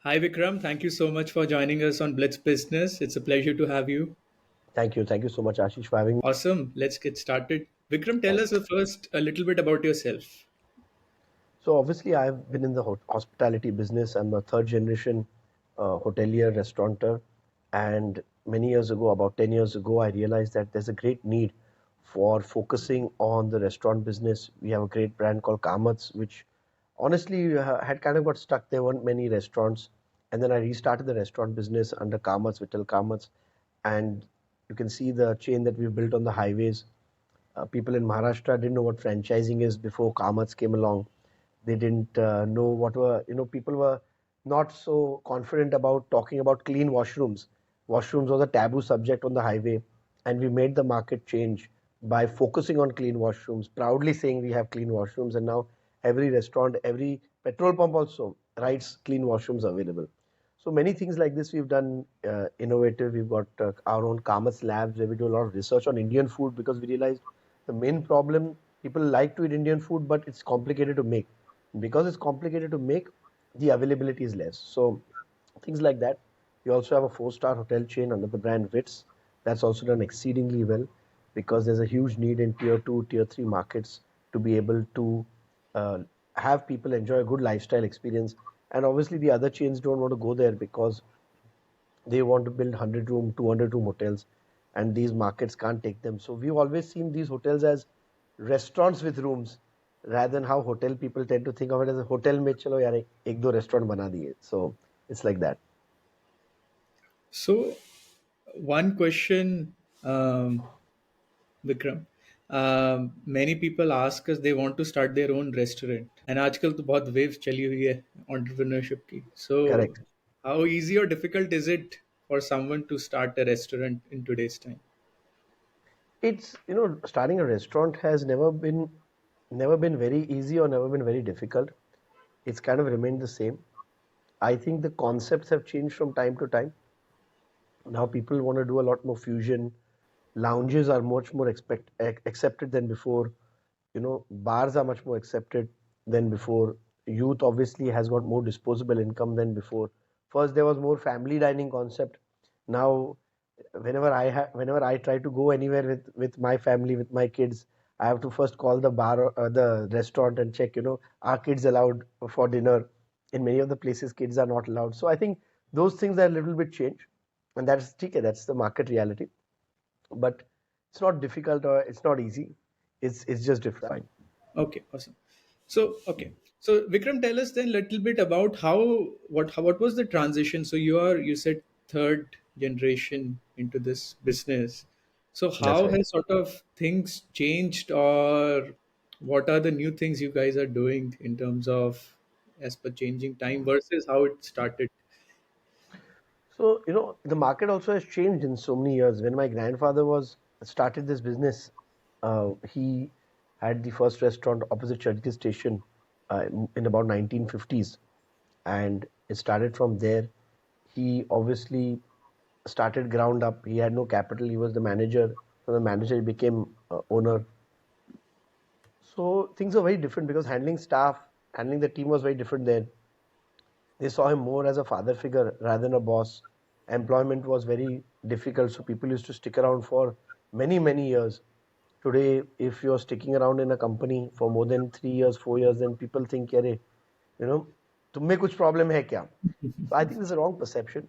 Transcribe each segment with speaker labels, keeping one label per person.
Speaker 1: Hi Vikram, thank you so much for joining us on Blitz Business. It's a pleasure to have you.
Speaker 2: Thank you. Thank you so much, Ashish, for having me.
Speaker 1: Awesome. Let's get started. Vikram, tell
Speaker 2: Thank
Speaker 1: us
Speaker 2: you.
Speaker 1: first a little bit about yourself.
Speaker 2: So obviously, I've been in the hospitality business. I'm a third generation hotelier, restaurateur, and many years ago, about 10 years ago, I realized that there's a great need for focusing on the restaurant business. We have a great brand called Kamat's, which honestly had kind of got stuck. There weren't many restaurants, and then I restarted the restaurant business under Kamat's, Vittal Kamat's, and you can see the chain that we've built on the highways. People in Maharashtra didn't know what franchising is before Kamats came along. They didn't know what were, people were not so confident about talking about clean washrooms. Washrooms was a taboo subject on the highway, and we made the market change by focusing on clean washrooms, proudly saying we have clean washrooms, and now every restaurant, every petrol pump also writes clean washrooms available. So many things like this we've done innovative. We've got our own Kamas labs where we do a lot of research on Indian food because we realized the main problem, people like to eat Indian food, but it's complicated to make. Because it's complicated to make, the availability is less. So things like that. We also have a four-star hotel chain under the brand Wits. That's also done exceedingly well because there's a huge need in tier two, tier three markets to be able to uh, have people enjoy a good lifestyle experience. And obviously, the other chains don't want to go there because they want to build 100 room, 200 room hotels, and these markets can't take them. So we've always seen these hotels as restaurants with rooms rather than how hotel people tend to think of it as a hotel में चलो यार एक दो restaurant बना दिए. So it's like that.
Speaker 1: So, one question, Vikram. Many people ask us they want to start their own restaurant, and आजकल तो बहुत waves चली हुई है entrepreneurship की. So,
Speaker 2: Correct.
Speaker 1: how easy or difficult is it for someone to start a restaurant in today's time?
Speaker 2: It's starting a restaurant has never been very easy or never been very difficult. It's kind of remained the same. I think the concepts have changed from time to time. Now people want to do a lot more fusion. Lounges are much more accepted than before. Bars are much more accepted than before. Youth obviously has got more disposable income than before. First, there was more family dining concept. Now, whenever I try to go anywhere with my family, with my kids, I have to first call the bar or the restaurant and check. Are kids allowed for dinner? In many of the places, kids are not allowed. So I think those things are a little bit changed, and that's okay. That's the market reality. But it's not difficult or it's not easy. It's just different.
Speaker 1: Okay, awesome. So Vikram, tell us then a little bit about what was the transition. So you said third generation into this business. So
Speaker 2: That's
Speaker 1: how
Speaker 2: right.
Speaker 1: has sort of things changed, or what are the new things you guys are doing in terms of as per changing time versus how it started?
Speaker 2: So, the market also has changed in so many years. When my grandfather was started this business, he had the first restaurant opposite Churchgate Station in about 1950s, and it started from there. He obviously started ground up. He had no capital. He was the manager. From the manager, he became owner. So things are very different because handling staff, handling the team was very different then. They saw him more as a father figure rather than a boss. Employment was very difficult, so people used to stick around for many, many years. Today, if you're sticking around in a company for more than 3 years, 4 years, then people think, अरे, तुम्हें कुछ problem है क्या? So I think this is a wrong perception,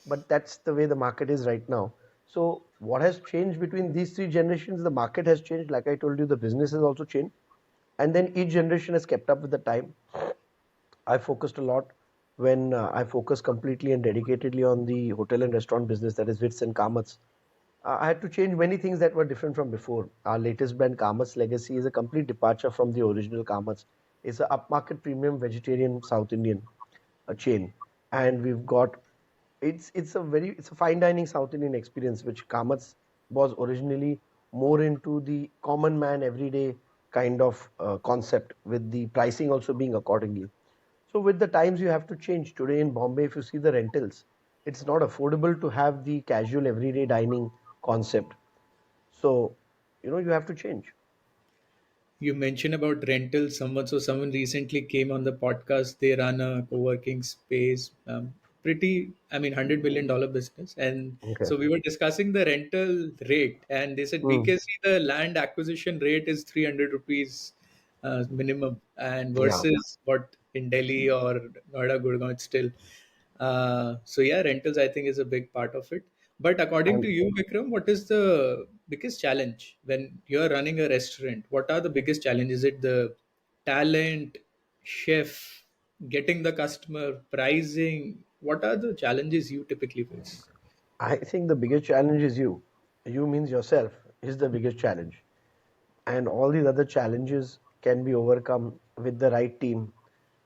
Speaker 2: but that's the way the market is right now. So what has changed between these three generations? The market has changed. Like I told you, the business has also changed, and then each generation has kept up with the time. I focused a lot when I focused completely and dedicatedly on the hotel and restaurant business, that is Wits and Kamats. I had to change many things that were different from before. Our latest brand, Kamats Legacy, is a complete departure from the original Kamats. It's an upmarket premium vegetarian South Indian chain, and we've got it's a fine dining South Indian experience, which Kamats was originally more into the common man everyday kind of concept, with the pricing also being accordingly. So with the times you have to change. Today in Bombay, if you see the rentals, it's not affordable to have the casual everyday dining concept. So, you have to change.
Speaker 1: you mentioned about rental. Someone recently came on the podcast. They run a co-working space, pretty, I mean, $100 million business. And
Speaker 2: Okay.
Speaker 1: so we were discussing the rental rate, and they said
Speaker 2: Mm.
Speaker 1: BKC, the land acquisition rate is 300 rupees minimum, and
Speaker 2: Yeah.
Speaker 1: versus what in Delhi or Noida, Gurgaon, it's still. So yeah, rentals I think is a big part of it. But according to
Speaker 2: And
Speaker 1: you, Vikram, what is the biggest challenge when you're running a restaurant? What are the biggest challenges? Is it the talent, chef, getting the customer, pricing? What are the challenges you typically face?
Speaker 2: I think the biggest challenge is you. You means yourself is the biggest challenge. And all these other challenges can be overcome with the right team.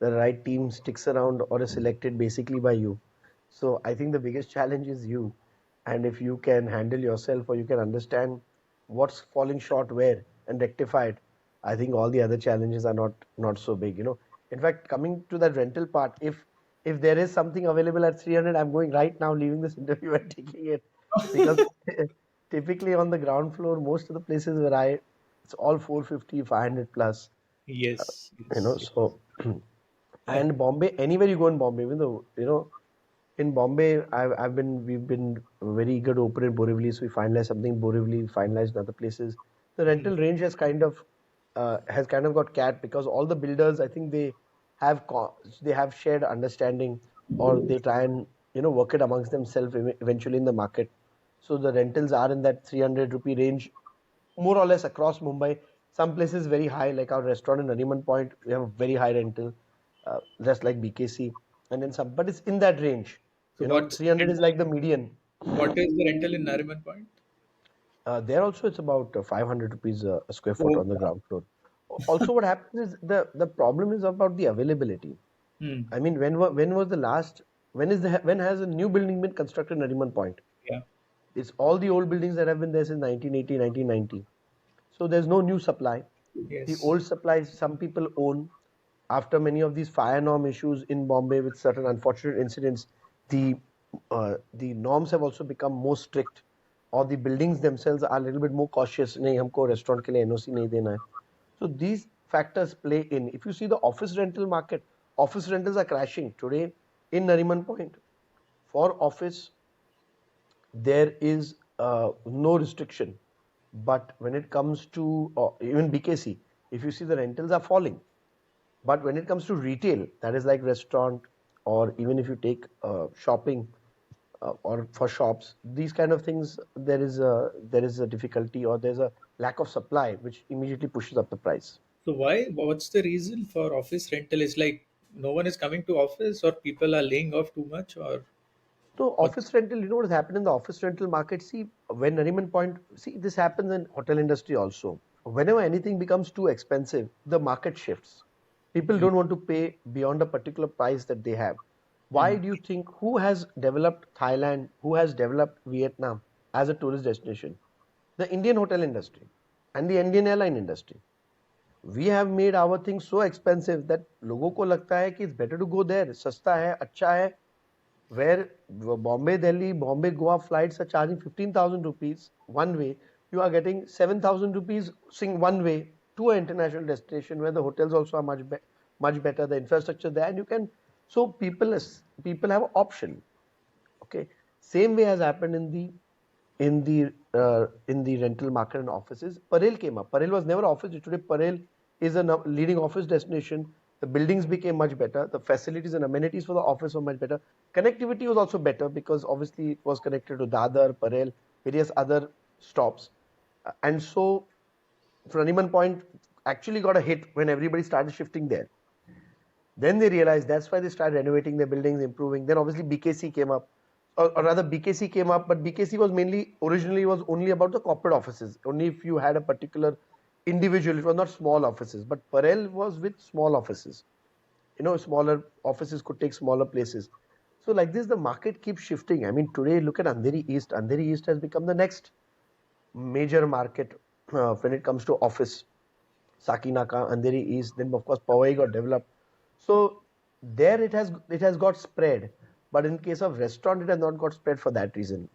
Speaker 2: The right team sticks around or is selected basically by you. So I think the biggest challenge is you. And if you can handle yourself or you can understand what's falling short where and rectify it, I think all the other challenges are not so big. In fact, coming to that rental part, if there is something available at 300, I'm going right now, leaving this interview and taking it, because typically on the ground floor, most of the places where it's all 450, 500 plus,
Speaker 1: Yes, yes.
Speaker 2: so
Speaker 1: I,
Speaker 2: and Bombay, anywhere you go in Bombay, even though, in Bombay, we've been very eager to open in Borivali, so we finalized something in Borivali, finalized in other places. The
Speaker 1: mm,
Speaker 2: rental range has kind of got capped because all the builders, I think they have shared understanding, or they try and work it amongst themselves eventually in the market. So the rentals are in that 300 rupee range, more or less across Mumbai. Some places very high, like our restaurant in Nariman Point, we have a very high rental, just like BKC, and then some, but it's in that range.
Speaker 1: so what's the
Speaker 2: 300 is
Speaker 1: rental?
Speaker 2: like the median.
Speaker 1: What is the rental in Nariman Point?
Speaker 2: There also it's about 500 rupees a square foot
Speaker 1: Oh,
Speaker 2: on the ground floor. Also, what happens is the problem is about the availability.
Speaker 1: hmm.
Speaker 2: I mean, when was the last? When has a new building been constructed in Nariman Point?
Speaker 1: Yeah.
Speaker 2: It's all the old buildings that have been there since 1980, 1990. So there's no new supply. The
Speaker 1: Yes.
Speaker 2: old supplies some people own. After many of these fire norm issues in Bombay with certain unfortunate incidents, the norms have also become more strict, or the buildings themselves are a little bit more cautious. नहीं हमको restaurant के लिए NOC नहीं देना है. So these factors play in. If you see the office rental market, office rentals are crashing today in Nariman Point. For office, there is no restriction. But when it comes to even BKC, if you see the rentals are falling. But when it comes to retail, that is like restaurant, or even if you take shopping, or for shops, these kind of things, there is a difficulty, or there's a lack of supply, which immediately pushes up the price.
Speaker 1: So why? What's the reason for office rental? Is like no one is coming to office, or people are laying off too much, or
Speaker 2: So
Speaker 1: what's
Speaker 2: office rental, what has happened in the office rental market? See, when Nariman Point, see, this happens in hotel industry also. Whenever anything becomes too expensive, the market shifts. People
Speaker 1: mm,
Speaker 2: don't want to pay beyond a particular price that they have. Why
Speaker 1: mm,
Speaker 2: do you think, who has developed Thailand, who has developed Vietnam as a tourist destination? The Indian hotel industry and the Indian airline industry. We have made our things so expensive that लोगों को लगता है कि it's better to go there, सस्ता है, अच्छा है, where Bombay, Delhi, Bombay, Goa flights are charging 15,000 rupees one way, you are getting 7,000 rupees sing one way to an international destination where the hotels also are much better, the infrastructure there, and you can. So people have an option. Okay, same way has happened in the rental market and offices. Parel came up. Parel was never office. Today Parel is a leading office destination. The buildings became much better. The facilities and amenities for the office were much better. Connectivity was also better because obviously it was connected to Dadar, Parel, various other stops. And so Nariman Point actually got a hit when everybody started shifting there. Then they realized that's why they started renovating their buildings, improving. Then obviously BKC came up, or rather BKC came up, but BKC was mainly originally was only about the corporate offices. Only if you had a particular individual, it was not small offices. But Parel was with small offices. Smaller offices could take smaller places. So like this, the market keeps shifting. I mean, today look at Andheri East. Andheri East has become the next major market when it comes to office. Sakinaka, Andheri East, then of course Powai got developed. So there it has got spread, but in case of restaurant, it has not got spread for that reason.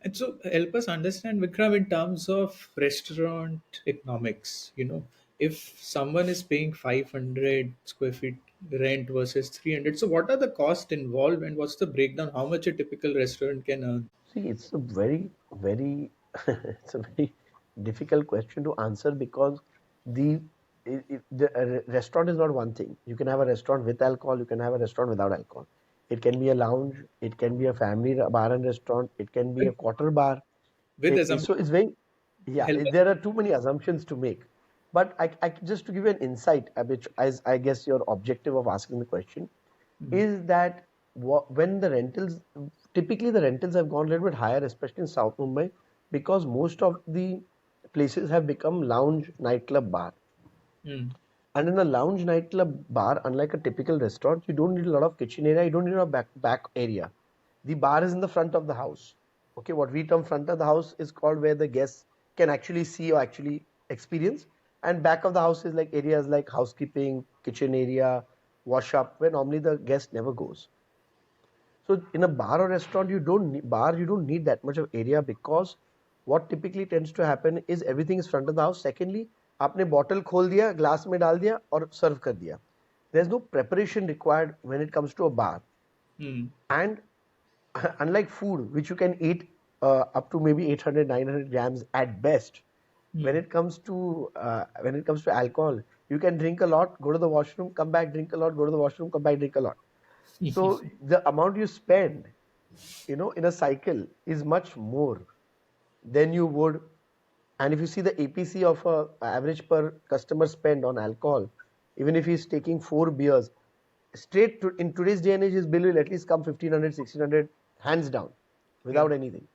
Speaker 1: And so help us understand, Vikram, in terms of restaurant economics. If someone is paying 500 square feet rent versus 300, so what are the costs involved and what's the breakdown? How much a typical restaurant can earn?
Speaker 2: See, it's a very, it's a very difficult question to answer because the the restaurant is not one thing. You can have a restaurant with alcohol, you can have a restaurant without alcohol. It can be a lounge, it can be a family bar and restaurant, it can be a
Speaker 1: With,
Speaker 2: quarter bar.
Speaker 1: with
Speaker 2: So
Speaker 1: assumption,
Speaker 2: it's very, yeah,
Speaker 1: help us.
Speaker 2: there are too many assumptions to make. But just to give you an insight, which as I guess your objective of asking the question,
Speaker 1: Mm,
Speaker 2: is that when the rentals, typically the rentals have gone a little bit higher, especially in South Mumbai, because most of the places have become lounge, nightclub, bar.
Speaker 1: mm,
Speaker 2: And in a lounge, nightclub, bar, unlike a typical restaurant, you don't need a lot of kitchen area, you don't need a back area. The bar is in the front of the house. Okay, what we term front of the house is called where the guests can actually see or actually experience. And back of the house is like areas like housekeeping, kitchen area, wash up, where normally the guest never goes. So in a bar or restaurant, you don't need that much of area because what typically tends to happen is everything is front of the house. Secondly, आपने bottle खोल दिया, glass में डाल दिया और serve कर दिया. There's no preparation required when it comes to a bar.
Speaker 1: mm,
Speaker 2: And unlike food, which you can eat up to maybe 800, 900 grams at best,
Speaker 1: mm.
Speaker 2: when it comes to alcohol, you can drink a lot, go to the washroom, come back, drink a lot, go to the washroom, come back, drink a lot. So the amount you spend, in a cycle is much more than you would. And if you see the APC of a average per customer spend on alcohol, even if he's taking 4 beers, in today's day and age, his bill will at least come 1500, 1600, hands down,
Speaker 1: Yeah.
Speaker 2: without anything.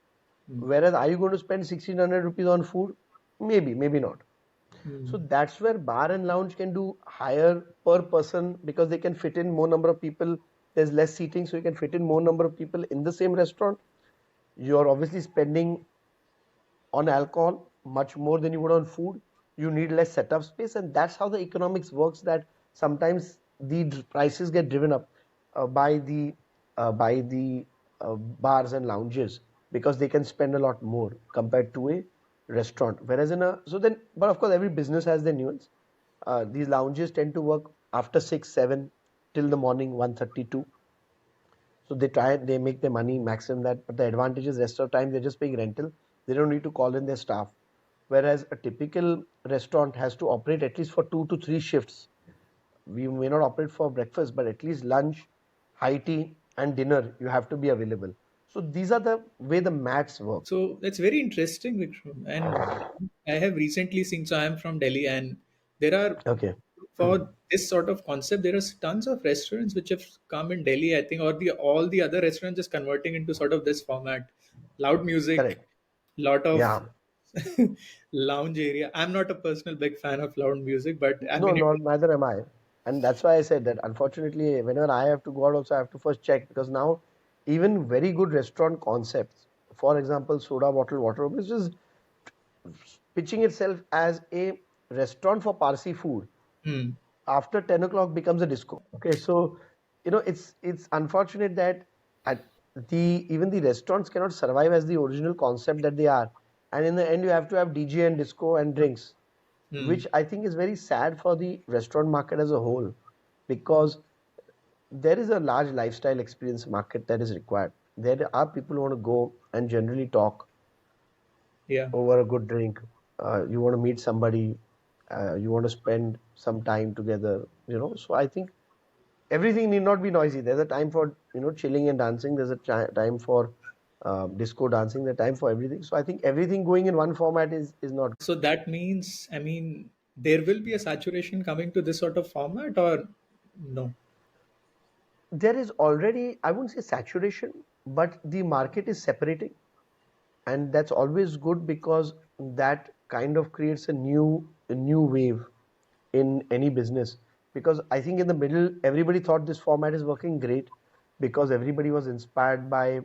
Speaker 1: Mm,
Speaker 2: Whereas, are you going to spend 1600 rupees on food? Maybe, maybe not. So
Speaker 1: mm.
Speaker 2: that's where bar and lounge can do higher per person because they can fit in more number of people. There's less seating, so you can fit in more number of people in the same restaurant. You're obviously spending on alcohol much more than you would on food. You need less setup space, and that's how the economics works. That sometimes the prices get driven up by the bars and lounges because they can spend a lot more compared to a restaurant. Whereas but of course every business has their nuance. These lounges tend to work after 6, 7 till the morning 1:32. So they make their money maximum that, but the advantage is rest of the time they're just paying rental. They don't need to call in their staff. Whereas a typical restaurant has to operate at least for 2 to 3 shifts. We may not operate for breakfast, but at least lunch, high tea, and dinner you have to be available. So these are the way the maths work.
Speaker 1: So that's very interesting, Vikram. And I have recently seen, so I'm from Delhi, and there are,
Speaker 2: Okay.
Speaker 1: for this sort of concept, there are tons of restaurants which have come in Delhi, I think, or the all the other restaurants just converting into sort of this format. Loud music,
Speaker 2: Correct.
Speaker 1: lot of
Speaker 2: Yeah.
Speaker 1: lounge area. I'm not a personal big fan of loud music, but I
Speaker 2: No,
Speaker 1: mean,
Speaker 2: no, neither am I. And that's why I said that unfortunately, whenever I have to go out, also I have to first check because now even very good restaurant concepts, for example, soda bottle water, which is pitching itself as a restaurant for Parsi food,
Speaker 1: hmm,
Speaker 2: after 10 o'clock becomes a disco. Okay, so it's unfortunate that at even the restaurants cannot survive as the original concept that they are, and in the end you have to have DJ and disco and drinks,
Speaker 1: hmm,
Speaker 2: which I think is very sad for the restaurant market as a whole, because there is a large lifestyle experience market that is required. There are people who want to go and generally talk
Speaker 1: yeah.
Speaker 2: over a good drink. You want to meet somebody. You want to spend some time together. So I think everything need not be noisy. There's a time for chilling and dancing. There's a time for disco dancing. There's a time for everything. So I think everything going in one format is not.
Speaker 1: So that means, I mean, there will be a saturation coming to this sort of format, or no?
Speaker 2: There is already, I wouldn't say saturation, but the market is separating, and that's always good because that kind of creates a new wave in any business. Because I think in the middle everybody thought this format is working great because everybody was inspired by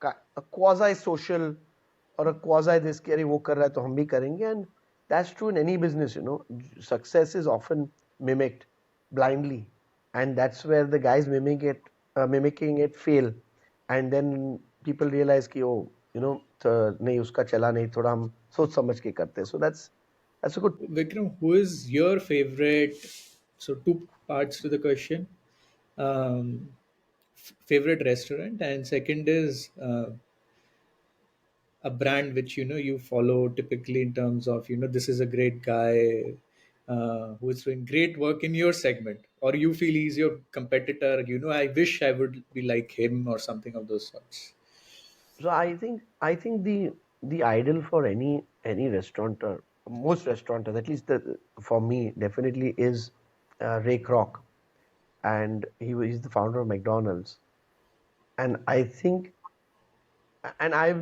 Speaker 2: a quasi social or a quasi this कि अरे वो कर रहा है तो हम भी करेंगे, and that's true in any business. Success is often mimicked blindly, and that's where the guys mimicking it fail, and then people realize कि oh, नहीं उसका चला नहीं, थोड़ा हम सोच समझ के करते हैं. So that's a good.
Speaker 1: Vikram, who is your favorite? So, two parts to the question. Um, Favorite restaurant, and second is a brand which you follow typically in terms of this is a great guy who is doing great work in your segment, or you feel he's your competitor. I wish I would be like him or something of those sorts.
Speaker 2: So I think the ideal for any restaurateur, most restaurateurs, at least for me, definitely is Ray Kroc, and he's the founder of McDonald's. And I think, and I've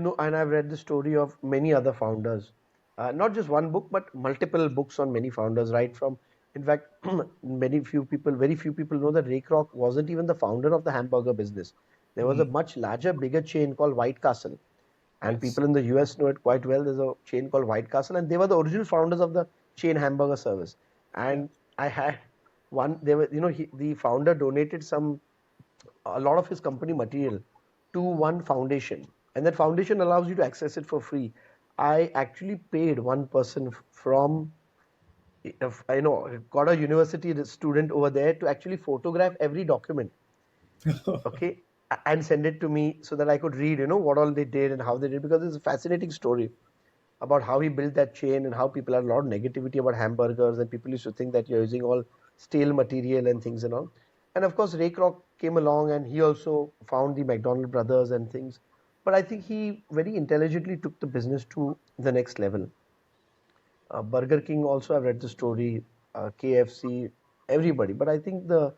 Speaker 2: read the story of many other founders, not just one book, but multiple books on many founders. Right from, in fact, very few people know that Ray Kroc wasn't even the founder of the hamburger business. There was a
Speaker 1: Mm,
Speaker 2: much larger, bigger chain called White Castle, and
Speaker 1: yes.
Speaker 2: people in the US know it quite well. There's a chain called White Castle, and they were the original founders of the chain hamburger service.
Speaker 1: Yeah.
Speaker 2: And I had one. They were, the founder donated a lot of his company material to one foundation, and that foundation allows you to access it for free. I actually paid one person from, I know, got a university student over there to actually photograph every document, okay, and send it to me so that I could read, what all they did and how they did, because it's a fascinating story about how he built that chain and how people had a lot of negativity about hamburgers, and people used to think that you're using all stale material and things and all. And of course, Ray Kroc came along and he also found the McDonald brothers and things. But I think he very intelligently took the business to the next level. Burger King also, I've read the story, KFC, everybody. But I think the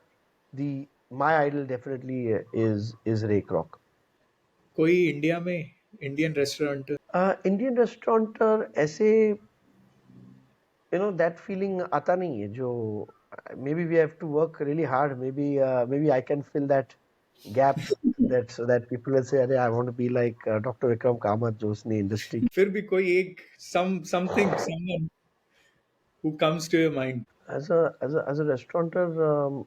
Speaker 2: my idol definitely is Ray Kroc.
Speaker 1: कोई India में Indian restaurant?
Speaker 2: Indian restaurant ऐसे, that feeling आता नहीं है जो, maybe we have to work really hard, maybe I can fill that gap, that so that people will say, अरे I want to be like Dr. Vikram Kamath जो उसने industry.
Speaker 1: फिर भी कोई एक something someone who comes to your mind.
Speaker 2: As a restaurateur,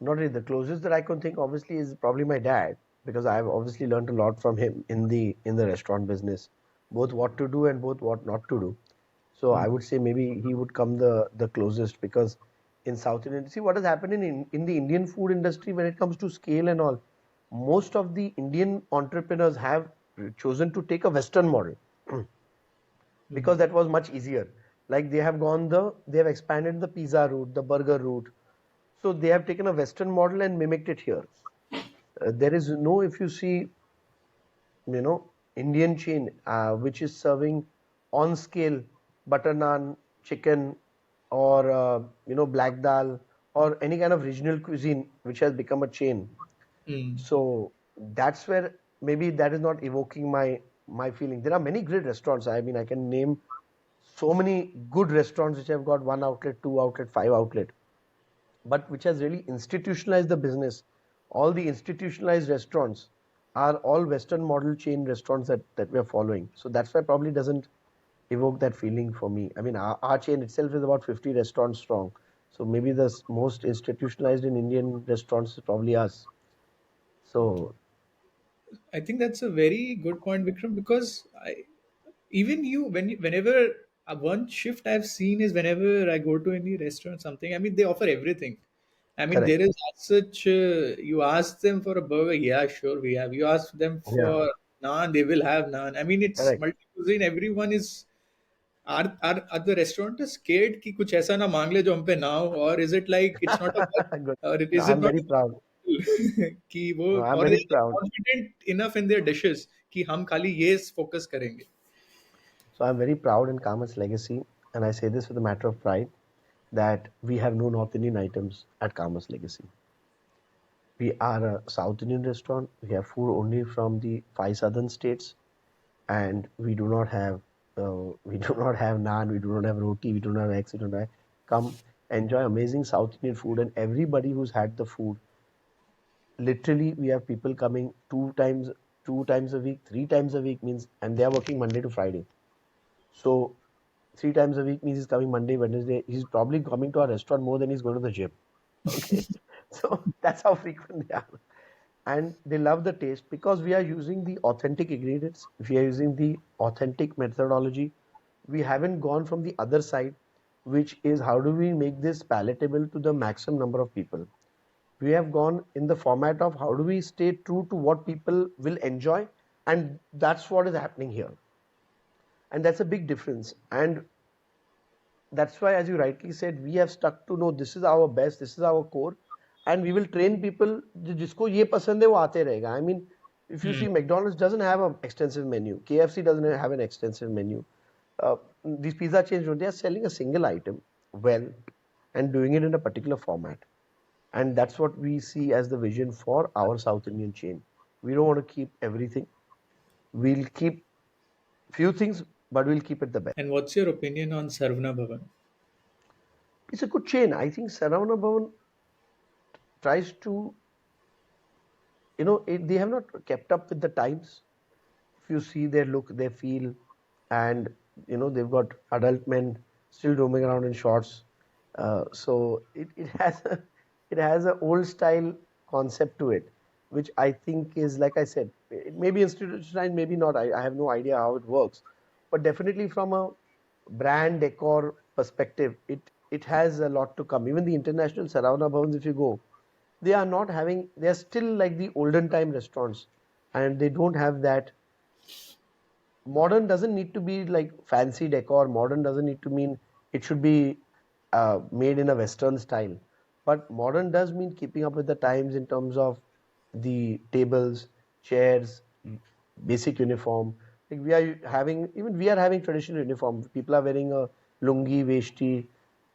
Speaker 2: not really. The closest that I can think obviously is probably my dad, because I've obviously learned a lot from him in the restaurant business, both what to do and both what not to do. So I would say maybe he would come the closest, because in South Indian, see what has happened in the Indian food industry when it comes to scale and all. Most of the Indian entrepreneurs have chosen to take a Western model because that was much easier. Like they have expanded the pizza route, the burger route. So they have taken a Western model and mimicked it here. There is no, if you see, Indian chain which is serving on scale butter naan, chicken, or black dal, or any kind of regional cuisine which has become a chain.
Speaker 1: Mm.
Speaker 2: So that's where maybe that is not evoking my feeling. There are many great restaurants. I mean, I can name so many good restaurants which have got one outlet, two outlet, five outlet, but which has really institutionalized the business. All the institutionalized restaurants are all Western model chain restaurants that we are following. So that's why probably doesn't evoke that feeling for me. I mean, our chain itself is about 50 restaurants strong. So maybe the most institutionalized in Indian restaurants is probably us. So
Speaker 1: I think that's a very good point, Vikram, because even whenever one shift I've seen is whenever I go to any restaurant, something. I mean, they offer everything. I mean, there
Speaker 2: correct.
Speaker 1: is as such. You ask them for a burger, yeah, sure, we have. You ask them
Speaker 2: Yeah,
Speaker 1: for naan, they will have naan. I mean, it's
Speaker 2: correct.
Speaker 1: multi cuisine. Everyone is. Are the restaurant scared कि कुछ ऐसा ना मांग ले जो हम पे ना हो, or is it like it's not a
Speaker 2: Good.
Speaker 1: or
Speaker 2: No,
Speaker 1: is it
Speaker 2: I'm
Speaker 1: not
Speaker 2: very proud.
Speaker 1: कि वो
Speaker 2: No, I'm
Speaker 1: और they
Speaker 2: very
Speaker 1: are
Speaker 2: proud.
Speaker 1: confident enough in their dishes कि हम खाली ये focus करेंगे.
Speaker 2: So I'm very proud in Kamath's legacy, and I say this with a matter of pride, that we have no North Indian items at Kamath's legacy. We are a South Indian restaurant. We have food only from the five southern states, and we do not have naan, we do not have roti, we do not have eggs, we do not have. Come enjoy amazing South Indian food, and everybody who's had the food, literally, we have people coming two times a week, three times a week means, and they are working Monday to Friday. So three times a week means he's coming Monday, Wednesday. He's probably coming to our restaurant more than he's going to the gym. Okay, so that's how frequent they are. and they love the taste because we are using the authentic ingredients, we are using the authentic methodology. We haven't gone from the other side, which is how do we make this palatable to the maximum number of people. We have gone in the format of how do we stay true to what people will enjoy, and that's what is happening here. And that's a big difference. And that's why, as you rightly said, we have stuck to no, this is our best, this is our core, and we will train people. जिसको ये पसंद है वो आते रहेगा. I mean, if you
Speaker 1: Hmm.
Speaker 2: see, McDonald's doesn't have an extensive menu. KFC doesn't have an extensive menu. Uh, these pizza chains, they are selling a single item well and doing it in a particular format. And that's what we see as the vision for our South Indian chain. We don't want to keep everything. We'll keep few things, but we'll keep it the best.
Speaker 1: And what's your opinion on Sarvana Bhavan?
Speaker 2: It's a good chain. I think Saravana Bhavan tries to, they have not kept up with the times. If you see their look, their feel, and they've got adult men still roaming around in shorts. So it has it has an old style concept to it, which I think is, like I said, it may be institutionalized, maybe not. I have no idea how it works, but definitely from a brand decor perspective, it has a lot to come. Even the international Saravana Bhavans, if you go, they are not having. They are still like the olden time restaurants, and they don't have that. Modern doesn't need to be like fancy decor. Modern doesn't need to mean it should be made in a Western style. But modern does mean keeping up with the times in terms of the tables, chairs, basic uniform. Like we are having traditional uniform. People are wearing a lungi, veshti,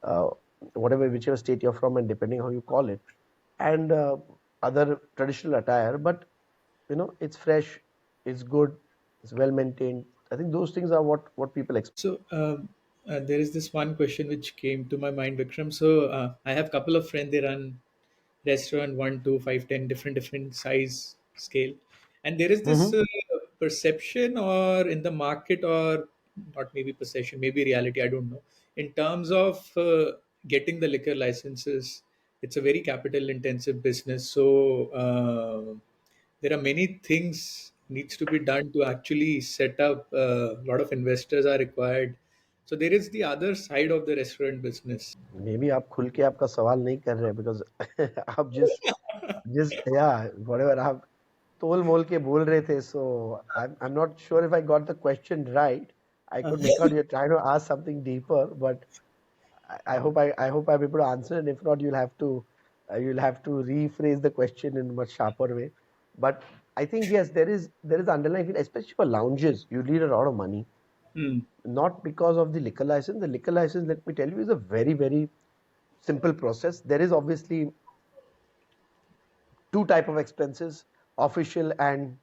Speaker 2: uh, whatever, whichever state you're from, and depending how you call it, and other traditional attire. But it's fresh, it's good, it's well maintained. I think those things are what people expect.
Speaker 1: So there is this one question which came to my mind, Vikram. So I have a couple of friends. They run restaurant, one, two, five, 10, different size scale, and there is this
Speaker 2: Mm-hmm.
Speaker 1: perception, or in the market, or not, maybe perception, maybe reality, I don't know, in terms of getting the liquor licenses. It's a very capital intensive business, so there are many things needs to be done to actually set up. A lot of investors are required, so there is the other side of the restaurant business.
Speaker 2: May be आप खुल के आपका सवाल नहीं कर रहे because आप जिस या whatever आप तोल मोल के बोल रहे थे so I'm not sure if I got the question right. I could make out you're trying to ask something deeper, but I hope I'm able to answer, and if not, you'll have to rephrase the question in a much sharper way. But I think yes, there is underlying, especially for lounges, you need a lot of money,
Speaker 1: Hmm.
Speaker 2: not because of the liquor license. The liquor license, let me tell you, is a very, very simple process. There is obviously two type of expenses, official and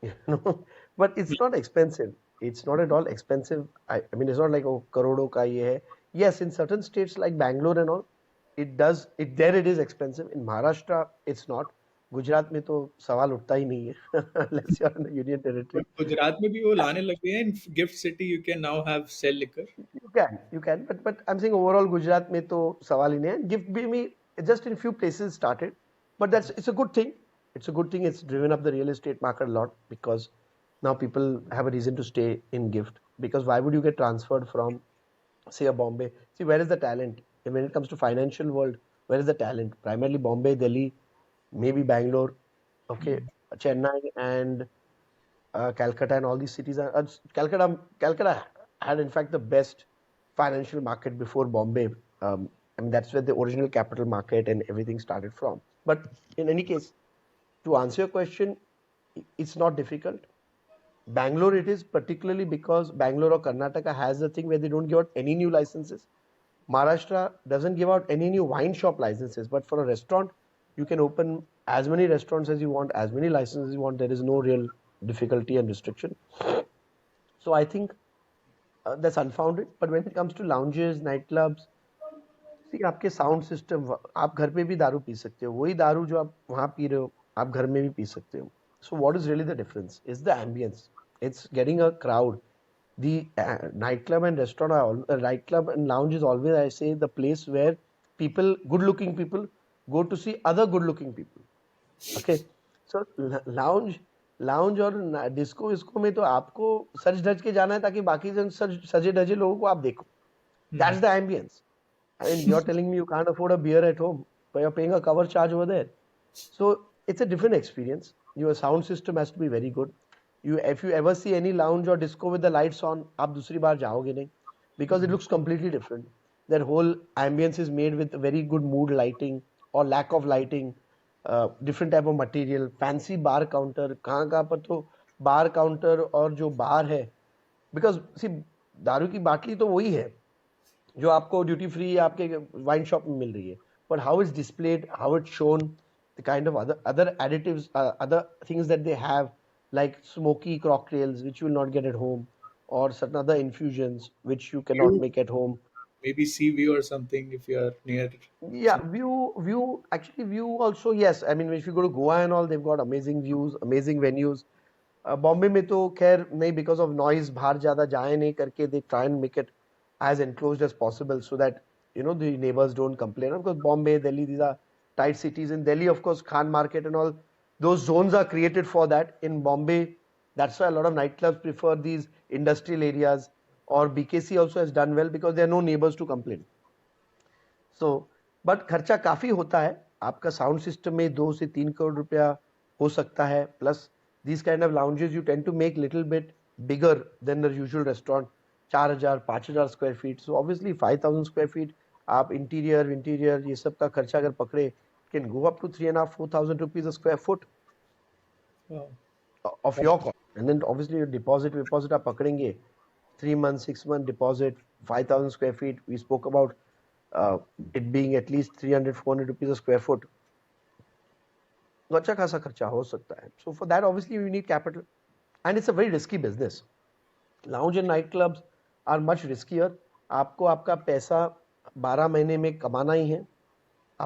Speaker 2: you know, but it's not expensive. It's not at all expensive. I mean, it's not like oh crore ka ye hai. Yes, in certain states like Bangalore and all, it does. It there it is expensive. In Maharashtra, it's not. Gujarat में तो सवाल उठता ही नहीं है unless you're in a union
Speaker 1: But
Speaker 2: territory.
Speaker 1: Gujarat में भी वो लाने लग गए हैं. In gift city you can now have sell liquor.
Speaker 2: You can, but I'm saying overall Gujarat में तो सवाल ही नहीं है. Gift भी me just in few places started, but it's a good thing. It's a good thing. It's driven up the real estate market a lot because now people have a reason to stay in gift. Because why would you get transferred from say a Bombay? See, where is the talent? And when it comes to financial world, where is the talent? Primarily Bombay, Delhi, maybe Bangalore, okay, Chennai and Calcutta and all these cities are Calcutta had in fact the best financial market before Bombay. I mean that's where the original capital market and everything started from. But in any case, to answer your question, it's not difficult. Bangalore it is particularly because Bangalore or Karnataka has the thing where they don't give out any new licenses. Maharashtra doesn't give out any new wine shop licenses, but for a restaurant, you can open as many restaurants as you want, as many licenses you want. There is no real difficulty and restriction. So I think that's unfounded. But when it comes to lounges, nightclubs, see आपके sound system, आप घर पे भी दारू P सकते हो, वही दारू जो आप वहाँ पी रहे हो आप घर में भी पी सकते हो. So what is really the difference is the ambience. It's getting a crowd. The nightclub and restaurant are nightclub and lounge is always, I say, the place where people, good looking people, go to see other good looking people. Okay, so lounge lounge और disco इसको में तो आपको सज धज के जाना है ताकि बाकी जन सजे धजे लोगों को आप देखो. That's
Speaker 1: Hmm.
Speaker 2: the ambience. I mean, you're telling me you can't afford a beer at home, but you're paying a cover charge over there. So it's a different experience. Your sound system has to be very good. If you ever see any lounge or disco with the lights on, आप दूसरी बार जाओगे नहीं, because it
Speaker 1: Hmm.
Speaker 2: looks completely different. Their whole ambience is made with very good mood lighting or lack of lighting, different type of material, fancy bar counter. कहाँ पर तो bar counter और जो bar है, because see दारू की बाटली तो वही है जो आपको ड्यूटी फ्री आपके वाइन शॉप में मिल रही है, but how is displayed, how it shown, the kind of other additives, other things that they have, like smoky cocktails which you will not get at home, or certain other infusions which you cannot
Speaker 1: You
Speaker 2: make at home.
Speaker 1: maybe sea view or something if you are near
Speaker 2: Yeah,
Speaker 1: some.
Speaker 2: view actually, view also, yes. I mean, if you go to Goa and all, they've got amazing views, amazing venues. Bombay में तो खैर नहीं, because of noise बाहर ज्यादा जाए नहीं करके they try and make it as enclosed as possible so that the neighbors don't complain, because Bombay, Delhi, these are tight cities. In Delhi, of course, Khan Market and all those zones are created for that. In Bombay, that's why a lot of nightclubs prefer these industrial areas, or BKC also has done well because there are no neighbors to complain. So but खर्चा काफी होता है. आपका sound system में 2 से 3 करोड़ रुपया हो सकता है, plus these kind of lounges you tend to make little bit bigger than the usual restaurant. 4,000 5,000 square feet, so obviously 5,000 square feet आप इंटीरियर ये सब का खर्चा अगर पकड़े, can go up to 3,500 4,000 rupees a square foot
Speaker 1: Wow.
Speaker 2: of your cost. And then obviously your deposit आप पकड़ेंगे, 3 months 6 month deposit, 5,000 square feet. We spoke about it being at least 300 400 rupees a square foot. तो अच्छा खासा खर्चा हो सकता है. So for that obviously you need capital, and it's a very risky business. Lounge and night clubs are much riskier. आपको आपका पैसा 12 महीने में कमाना ही है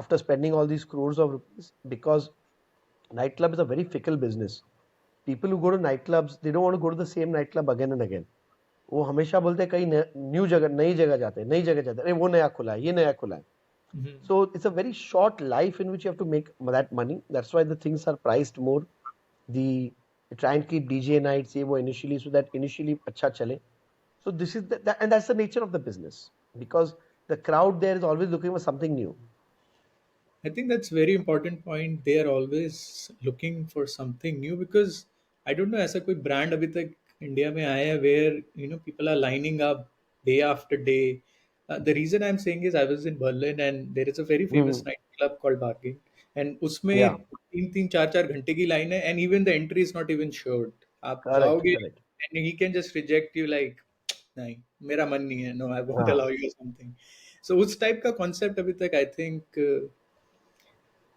Speaker 2: after spending all these crores of rupees, because nightclub is a very fickle business. People who go to nightclubs, they don't want to go to the same nightclub again and again. वो हमेशा बोलते हैं कहीं new जगह नई जगह जाते हैं, नई जगह जाते हैं, अरे वो नया खुला है, ये नया खुला है.
Speaker 1: Mhm.
Speaker 2: So it's a very short life in which you have to make that money. That's why the things are priced more. The try and keep DJ nights ये वो initially, so that initially अच्छा चले. So this is and that's the nature of the business, because the crowd there is always looking for something new.
Speaker 1: I think that's very important point. They are always looking for something new because I don't know ऐसा कोई brand अभी तक India में आया है where people are lining up day after day. The reason I'm saying is I was in Berlin and there is a very famous
Speaker 2: Hmm.
Speaker 1: nightclub called Bargain and
Speaker 2: Yeah,
Speaker 1: उसमें 3-3 4-4 घंटे की line है and even the entry is not even short. आप
Speaker 2: correct,
Speaker 1: जाओगे
Speaker 2: correct.
Speaker 1: and he can just reject you like नहीं मेरा मन नहीं है, no I won't
Speaker 2: हाँ.
Speaker 1: allow you or something. So उस type का concept अभी तक I think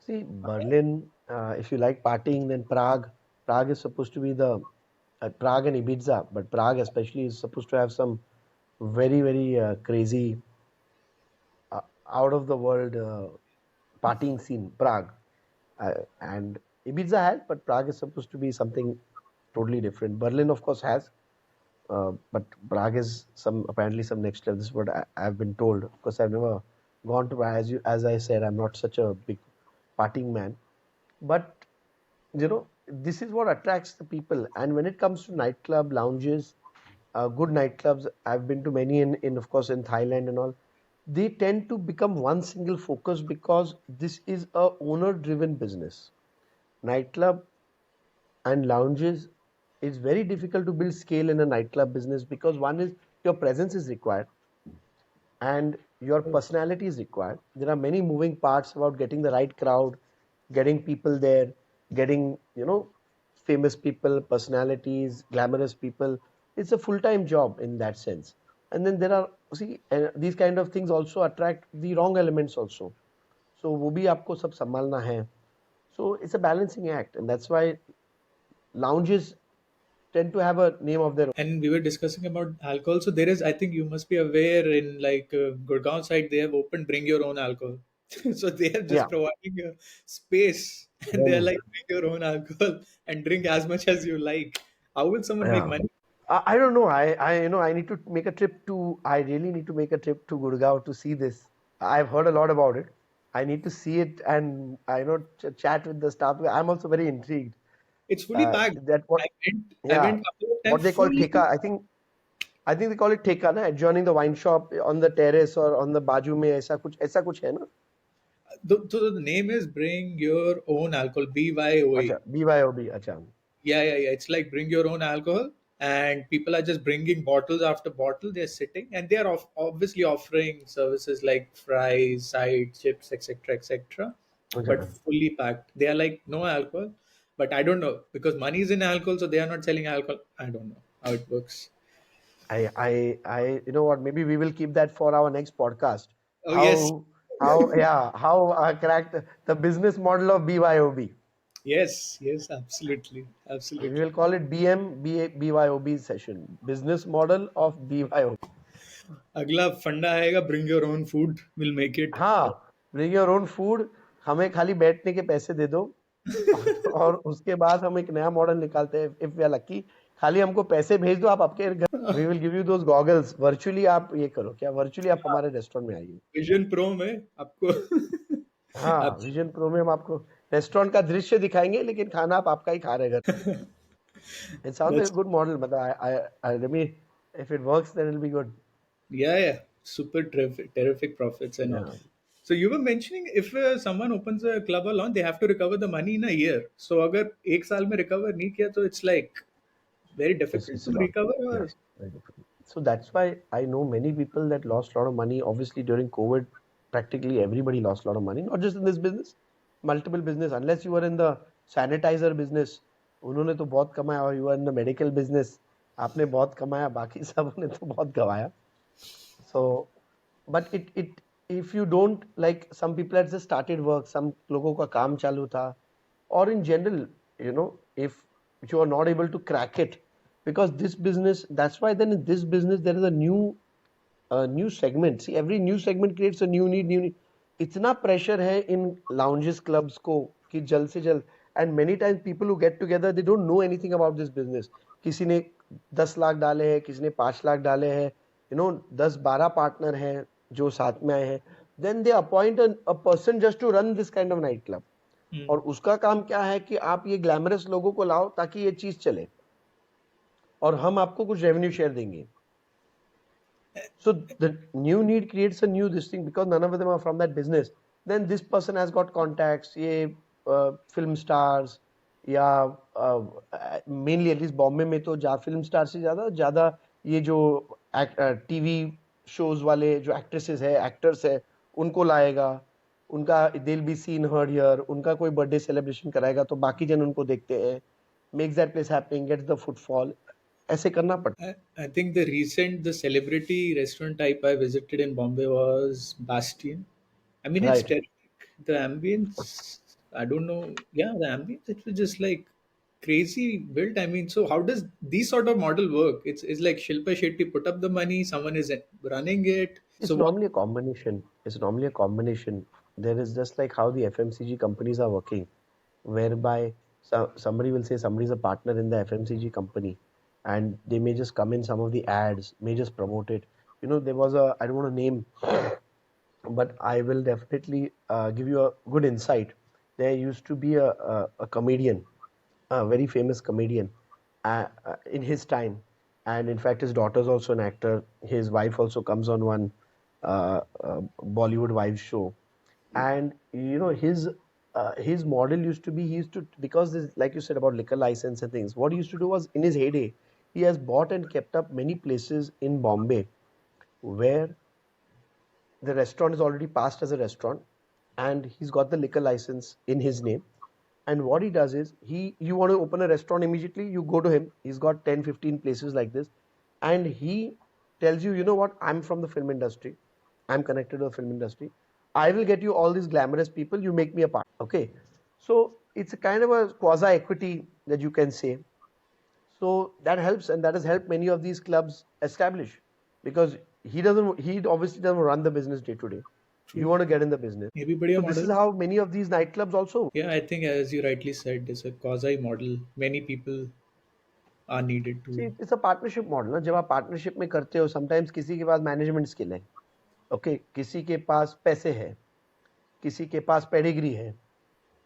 Speaker 2: See, Berlin, if you like partying, then Prague. Prague is supposed to be the Prague and Ibiza, but Prague especially is supposed to have some very, very crazy, out of the world partying scene. Prague, and Ibiza has, but Prague is supposed to be something totally different. Berlin, of course, has, but Prague is some apparently some next level. This is what I've been told. Of course, I've never gone to Prague. As I said, I'm not such a big partying man, but this is what attracts the people. And when it comes to nightclub lounges, good nightclubs, I've been to many in of course in Thailand and all, they tend to become one single focus, because this is a owner driven business. Nightclub and lounges, it's very difficult to build scale in a nightclub business, because one is your presence is required and your personality is required. There are many moving parts about getting the right crowd, getting people there, getting, famous people, personalities, glamorous people. It's a full time job in that sense. And then there are, see, these kind of things also attract the wrong elements also. So, वो भी आपको सब संभालना है. So, it's a balancing act. And that's why lounges tend to have a name of their own.
Speaker 1: and we were discussing about alcohol. So there is, I think you must be aware in like Gurgaon side, they have opened bring your own alcohol. So they are
Speaker 2: Yeah.
Speaker 1: just providing a space and they're
Speaker 2: Very.
Speaker 1: like bring your own alcohol and drink as much as you like. How will someone make
Speaker 2: Yeah.
Speaker 1: money?
Speaker 2: I don't know. I need to make a trip to. I really need to make a trip to Gurgaon to see this. I've heard a lot about it. I need to see it and I know chat with the staff. I'm also very intrigued.
Speaker 1: It's fully packed.
Speaker 2: That what,
Speaker 1: I
Speaker 2: yeah,
Speaker 1: went couple of
Speaker 2: what
Speaker 1: times
Speaker 2: they call
Speaker 1: fully.
Speaker 2: theka. I think they call it theka, na? Adjoining the wine shop on the terrace or on the बाजू में ऐसा कुछ है ना?
Speaker 1: So the name is Bring Your Own Alcohol, BYOA.
Speaker 2: अच्छा, BYOB, अच्छा.
Speaker 1: Yeah. It's like bring your own alcohol, and people are just bringing bottles after bottle. They're sitting, and they are obviously offering services like fries, side chips, etc., but
Speaker 2: अच्छा.
Speaker 1: fully packed. They are like no alcohol, but I don't know because money is in alcohol, so they are not selling alcohol. I don't know how it works.
Speaker 2: You know what? Maybe we will keep that for our next podcast.
Speaker 1: Oh yes,
Speaker 2: How I cracked the business model of BYOB.
Speaker 1: yes, absolutely,
Speaker 2: We
Speaker 1: absolutely.
Speaker 2: will call it BYOB session. Business model of BYOB.
Speaker 1: अगला फंडा आएगा bring your own food, we'll make it.
Speaker 2: हाँ, bring your own food. हमें खाली बैठने के पैसे दे दो और उसके बाद हम एक नया मॉडल निकालते हैं इफ वी आर लकी. खाली हमको पैसे भेज दो आप आपके घर. We will give you those goggles virtually. आप ये करो क्या, वर्चुअली आप हमारे रेस्टोरेंट में आइए.
Speaker 1: विजन प्रो में आपको
Speaker 2: हाँ,
Speaker 1: Abs-
Speaker 2: विजन प्रो में हम आपको रेस्टोरेंट का दृश्य दिखाएंगे लेकिन खाना आप आपका ही खा रहे हैं घर. It sounds like
Speaker 1: that's
Speaker 2: a good model. मतलब आई mean, if it works then it'll be good.
Speaker 1: yeah, super terrific profits and all.
Speaker 2: Yeah.
Speaker 1: So you were mentioning if someone opens a club or launch, they have to recover the money in a year. So अगर एक साल में recover नहीं किया तो it's like very difficult
Speaker 2: It's a
Speaker 1: to
Speaker 2: lot.
Speaker 1: recover or
Speaker 2: Yes, very difficult. So that's why I know many people that lost a lot of money. Obviously, during COVID, practically everybody lost a lot of money. Not just in this business, multiple business. Unless you were in the sanitizer business, उन्होंने तो बहुत कमाया. और you are in the medical business, आपने बहुत कमाया. बाकी सबने तो बहुत गवाया. So, but it if you don't, like, some people had just started work, some लोगों का काम चालू था, or in general, if you are not able to crack it, because this business, that's why then in this business there is a new segment. See, every new segment creates a new need. इतना pressure है in lounges clubs को कि जल्द से जल्द. And many times people who get together, they don't know anything about this business. किसी ने 10 लाख डाले हैं, किसी ने 5 लाख डाले हैं. 10-12 पार्टनर हैं जो साथ में आए हैं. Then they appoint a person just to run this kind of night club. और उसका काम क्या है कि आप ये ग्लैमरस लोगों को लाओ ताकि ये चीज चले और हम आपको कुछ रेवेन्यू शेयर देंगे. So the new need creates a new this thing because none of them are from that business. Then this person has got contacts. ये film stars या मेनली एटलीस्ट बॉम्बे में तो फिल्म स्टार से ज्यादा ये जो TV shows वाले जो एक्ट्रेसेस है, एक्टर्स है, उनको लाएगा. उनका दिल बी सीन हर्ड हियर. उनका कोई बर्थडे सेलिब्रेशन कराएगा तो बाकी जन उनको देखते हैं. Makes that place happening, gets the footfall. ऐसे करना पड़ता
Speaker 1: I think the celebrity restaurant type I visited in Bombay was Bastion. I mean,
Speaker 2: है.
Speaker 1: it's
Speaker 2: right.
Speaker 1: terrific. The ambience, I don't know. Yeah, the ambience, it was just like crazy built. I mean, so how does these sort of model work? It's like Shilpa Shetty put up the money, someone is running it.
Speaker 2: It's
Speaker 1: So what?
Speaker 2: normally a combination. It's normally a combination. There is just like how the FMCG companies are working, whereby somebody will say somebody is a partner in the FMCG company, and they may just come in some of the ads, may just promote it. There was I don't want to name, but I will definitely give you a good insight. There used to be a comedian, a very famous comedian, in his time, and in fact, his daughter's also an actor. His wife also comes on one Bollywood wives show, and his model used to be, he used to, because this, like you said about liquor license and things. What he used to do was in his heyday, he has bought and kept up many places in Bombay where the restaurant is already passed as a restaurant and he's got the liquor license in his name. And what he does is, you want to open a restaurant immediately, you go to him. He's got 10-15 places like this, and he tells you, you know what, I'm from the film industry, I'm connected to the film industry, I will get you all these glamorous people, you make me a part. Okay, so it's a kind of a quasi equity that you can say. So that helps, and that has helped many of these clubs establish, because he obviously doesn't run the business day to day. You
Speaker 1: True.
Speaker 2: want to get in the business.
Speaker 1: ये भी बढ़िया
Speaker 2: So this is
Speaker 1: model.
Speaker 2: how many of these nightclubs also.
Speaker 1: Yeah, I think as you rightly said, it's a quasi model. Many people are needed
Speaker 2: See,
Speaker 1: to.
Speaker 2: it's a partnership model ना. जब आप partnership में करते हो, sometimes किसी के पास management skill है, okay, किसी के पास पैसे है, किसी के पास पेडिग्री है,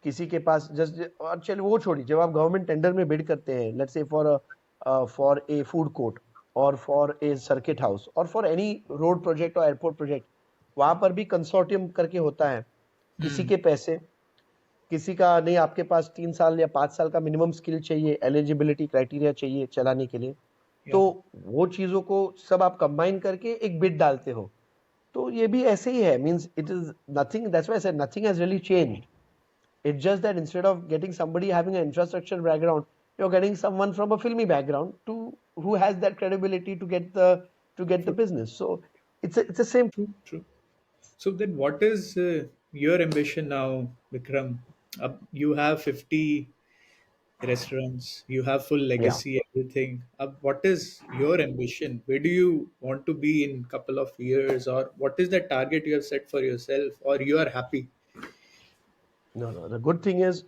Speaker 2: किसी के पास जस्ट, और चलिए वो छोड़िए, जब आप गवर्नमेंट टेंडर में बिड करते हैं, let's say for a food court और फॉर ए सर्किट हाउस और फॉर एनी रोड प्रोजेक्ट और एयरपोर्ट प्रोजेक्ट, वहां पर भी कंसोर्टियम करके होता है। किसी
Speaker 1: Hmm.
Speaker 2: के पैसे, किसी का नहीं, आपके पास 3 साल या 5 साल का मिनिमम स्किल चाहिए, एलिजिबिलिटी क्राइटेरिया चाहिए चलाने के लिए, तो
Speaker 1: Yeah.
Speaker 2: वो चीजों को सब आप कंबाइन करके एक बिड डालते हो। तो ये भी ऐसे ही है, means it is nothing, that's why I said nothing has really changed. It's just that instead of getting somebody having an infrastructure background, you're getting someone from a filmy background to who has that credibility to get the
Speaker 1: True.
Speaker 2: business. So it's the same.
Speaker 1: True. True. So then, what is your ambition now, Vikram? You have 50 restaurants, you have full
Speaker 2: Yeah.
Speaker 1: legacy, everything. What is your ambition? Where do you want to be in couple of years, or what is the target you have set for yourself, or you are happy?
Speaker 2: No, no. The good thing is,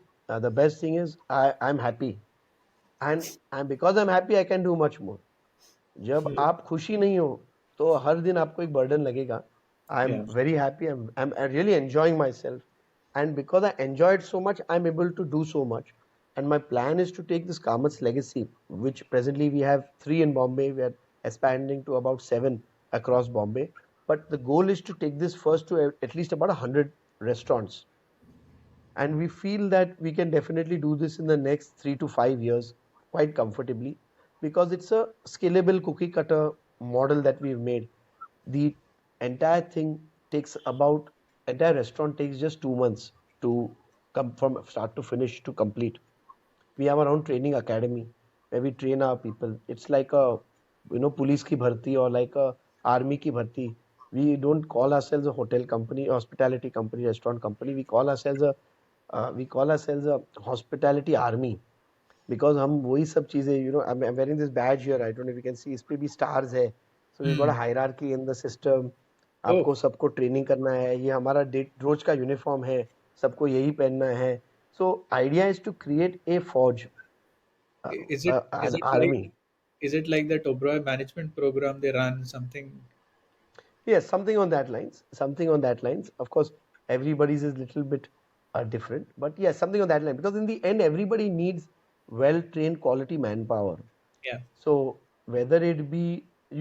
Speaker 2: the best thing is, I'm happy, and because I'm happy, I can do much more. जब आप खुशी नहीं हो तो हर दिन आपको एक burden लगेगा। I am
Speaker 1: Yeah.
Speaker 2: Very happy, I am really enjoying myself, and because I enjoyed so much, I am able to do so much, and my plan is to take this Kamath's legacy, which presently we have 3 in Bombay. We are expanding to about 7 across Bombay, but the goal is to take this first to at least about 100 restaurants, and we feel that we can definitely do this in the next 3 to 5 years quite comfortably, because it's a scalable cookie cutter model that we've made. The entire thing takes about entire restaurant takes just 2 months to come from start to finish to complete. We have our own training academy where we train our people. It's like a police ki bharti or like a army ki bharti. We don't call ourselves a hotel company, hospitality company, restaurant company. We call ourselves a hospitality army, because हम वही सब चीजें, I'm wearing this badge here, I don't know if you can see, इस पे भी stars है, so we've got a
Speaker 1: Hmm.
Speaker 2: hierarchy in the system. आपको
Speaker 1: Oh,
Speaker 2: सबको ट्रेनिंग करना है, ये हमारा डे रोज का यूनिफॉर्म है, सबको यही पहनना है। So idea is to create a forge,
Speaker 1: is it is
Speaker 2: an
Speaker 1: it like
Speaker 2: army.
Speaker 1: is it like that Oberoi management program they run something?
Speaker 2: Yes, something on that lines. Something on that lines. Of course, everybody's is little bit different, but yes, something on that line. Because in the end, everybody needs well-trained quality manpower.
Speaker 1: Yeah.
Speaker 2: So whether it be,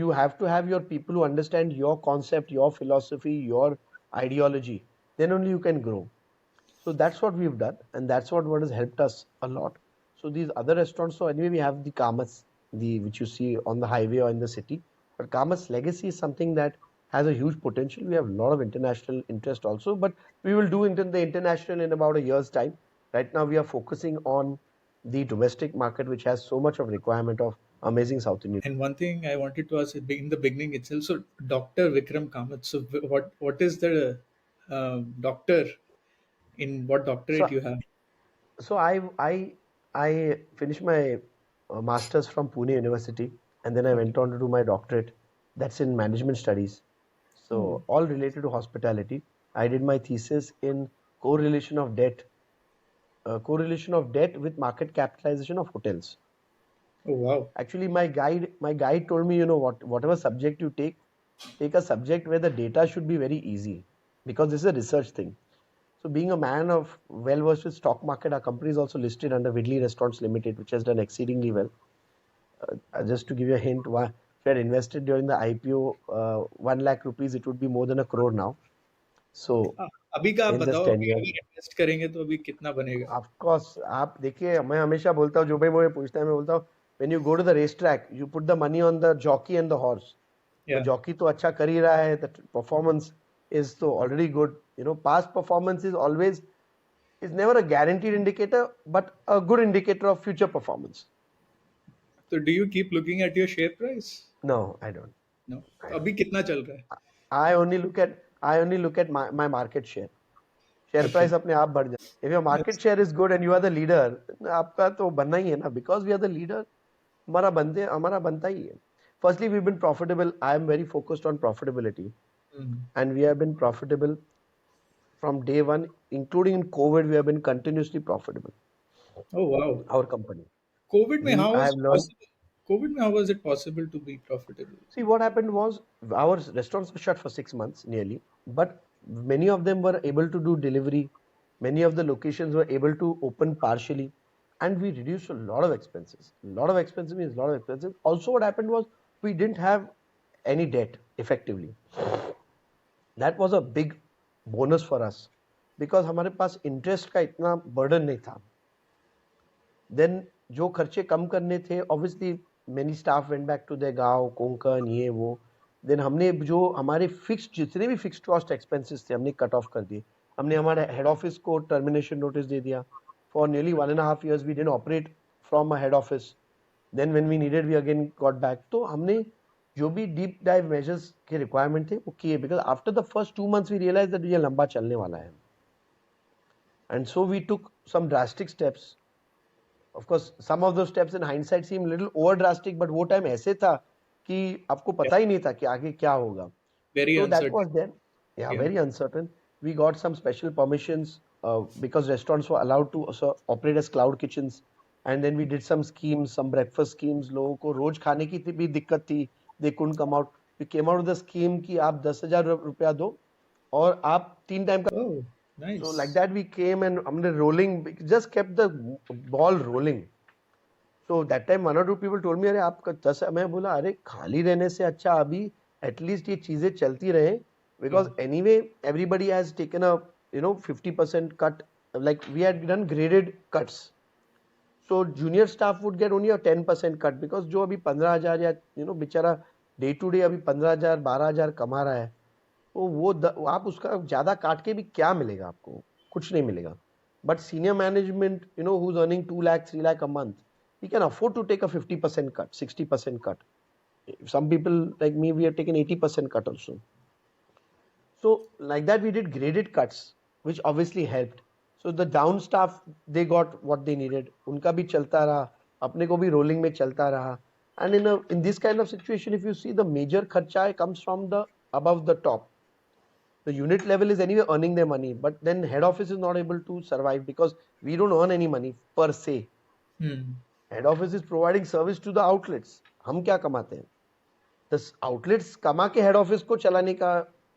Speaker 2: you have to have your people who understand your concept, your philosophy, your ideology, then only you can grow. So that's what we've done, and that's what has helped us a lot. So these other restaurants, so anyway, we have the Kamas, the which you see on the highway or in the city. But Kamas legacy is something that has a huge potential. We have a lot of international interest also, but we will do the international in about a year's time. Right now, we are focusing on the domestic market, which has so much of requirement of amazing South Indian.
Speaker 1: And one thing I wanted to ask in the beginning itself. So, Doctor Vikram Kamath. So, what is the doctor in what doctorate
Speaker 2: So
Speaker 1: you have?
Speaker 2: So I finished my masters from Pune University, and then I
Speaker 1: Okay.
Speaker 2: went on to do my doctorate. That's in management studies.
Speaker 1: Oh,
Speaker 2: So all related to hospitality. I did my thesis in correlation of debt, correlation of debt with market capitalization of hotels.
Speaker 1: oh wow.
Speaker 2: Actually, my guide told me, whatever subject you take a subject where the data should be very easy, because this is a research thing. So being a man of well versed with stock market, our company is also listed under Widley Restaurants Limited, which has done exceedingly well. Just to give you a hint, if you had invested during the IPO 1 lakh rupees, it would be more than a crore now. So
Speaker 1: अभी का आप
Speaker 2: in just
Speaker 1: बताओ,
Speaker 2: 10
Speaker 1: अभी
Speaker 2: years,
Speaker 1: अगर invest करेंगे तो अभी कितना बनेगा?
Speaker 2: of course, आप देखिए, मैं हमेशा बोलता हूँ, जो भाई मुझे पूछता है, मैं बोलता हूँ, when you go to the racetrack, you put the money on the jockey and the horse. तो
Speaker 1: Yeah.
Speaker 2: जॉकी तो अच्छा कर ही रहा है, the performance is तो already good. Past performance is never a guaranteed indicator, but a good indicator of future performance.
Speaker 1: तो do you keep looking at your share price?
Speaker 2: No, I don't.
Speaker 1: No.
Speaker 2: I
Speaker 1: तो
Speaker 2: don't.
Speaker 1: अभी कितना चल रहा है?
Speaker 2: I only look at my market share. Share
Speaker 1: Okay.
Speaker 2: price अपने आप बढ़ जाए. If your market
Speaker 1: Yes.
Speaker 2: share is good and you are the leader, आपका तो बनना ही है ना. Because we are the leader, हमारा बनता ही है. Firstly, we've been profitable. I am very focused on profitability,
Speaker 1: Hmm.
Speaker 2: and we have been profitable from day one, including in COVID. We have been continuously profitable.
Speaker 1: Oh wow.
Speaker 2: Our company.
Speaker 1: COVID में
Speaker 2: We
Speaker 1: how
Speaker 2: I
Speaker 1: was
Speaker 2: have
Speaker 1: it
Speaker 2: learned.
Speaker 1: possible? COVID में how was it possible to be profitable?
Speaker 2: See, what happened was our restaurants were shut for 6 months nearly, but Many of them were able to do delivery. Many of the locations were able to open partially, and we reduced a lot of expenses. A lot of expenses means a lot of expenses. Also, what happened was we didn't have any debt effectively. That was a big bonus for us because हमारे पास interest का इतना burden नहीं था. Then जो खर्चे कम करने थे, obviously many staff went back to their गांव, कोंकण, ये वो. Then हमने जो हमारे fixed जितने भी fixed cost expenses थे, हमने cut off कर दिए. हमने हमारे head office को termination notice दे दिया. For nearly 1.5 years we didn't operate from a head office. Then when we needed, we again got back. तो हमने जो भी deep dive measures के requirement थे वो किए, because after the first 2 months we realized that ये लंबा चलने वाला है. And so we took some drastic steps. Of course, some of those steps in hindsight seem a little over drastic, but वो time ऐसे था कि आपको
Speaker 1: Yeah.
Speaker 2: पता ही नहीं था कि आगे क्या होगा.
Speaker 1: Very
Speaker 2: So that
Speaker 1: uncertain.
Speaker 2: was there. Yeah,
Speaker 1: Yeah.
Speaker 2: very uncertain. We got some special permissions because restaurants were allowed to also operate as cloud kitchens. And then we did some schemes, some breakfast schemes. लोगों को रोज खाने की भी दिक्कत थी. They couldn't come out. We came out with the scheme कि आप 10,000 रुपया दो और आप 3 time.
Speaker 1: Oh,
Speaker 2: So like
Speaker 1: nice.
Speaker 2: that we came and हमने rolling, just kept the ball rolling. So that time one or two people told me अरे आप 10, मैं बोला अरे खाली रहने से अच्छा अभी एटलीस्ट ये चीजें चलती रहे,
Speaker 1: Yeah.
Speaker 2: because anyway everybody has taken a 50% cut, like we had done graded cuts. So junior staff would get only a 10% cut, because जो अभी 15,000 या बेचारा डे टू डे अभी 15,000 12,000 कमा रहा है, तो वो आप उसका ज्यादा काट के भी क्या मिलेगा आपको, कुछ नहीं मिलेगा. But senior management who's earning 2 lakh 3 lakh a month, he can afford to take a 50% cut, 60% cut. Some people like me, we have taken 80% cut also. So like that we did graded cuts, which obviously helped. So the down staff, they got what they needed. उनका भी चलता रहा, अपने को भी rolling में चलता रहा. And in this kind of situation, if you see, the major खर्चा comes from the above the top. The unit level is anyway earning their money, but then head office is not able to survive because we don't earn any money per se.
Speaker 1: Hmm.
Speaker 2: Head office is providing service to the outlets. हम क्या कमाते हैं? The outlets कमा के head office को चलाने का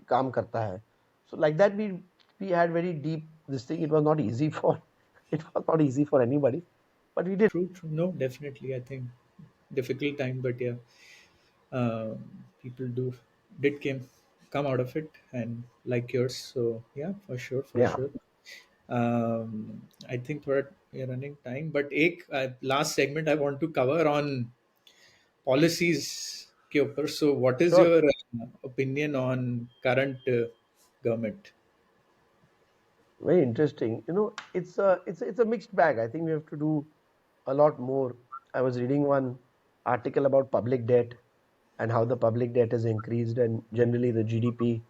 Speaker 2: काम करता है. So like that we had very deep this thing. It was not easy for anybody, but we did.
Speaker 1: True, true. No, definitely. I think difficult time, but yeah, people did come out of it, and like yours. So yeah, for sure, for
Speaker 2: Yeah,
Speaker 1: sure. I think we're running time, but एक last segment I want to cover on policies के ऊपर. So what is
Speaker 2: sure.
Speaker 1: your opinion on current government?
Speaker 2: Very interesting. It's a mixed bag. I think we have to do a lot more. I was reading one article about public debt and how the public debt has increased, and generally the GDP.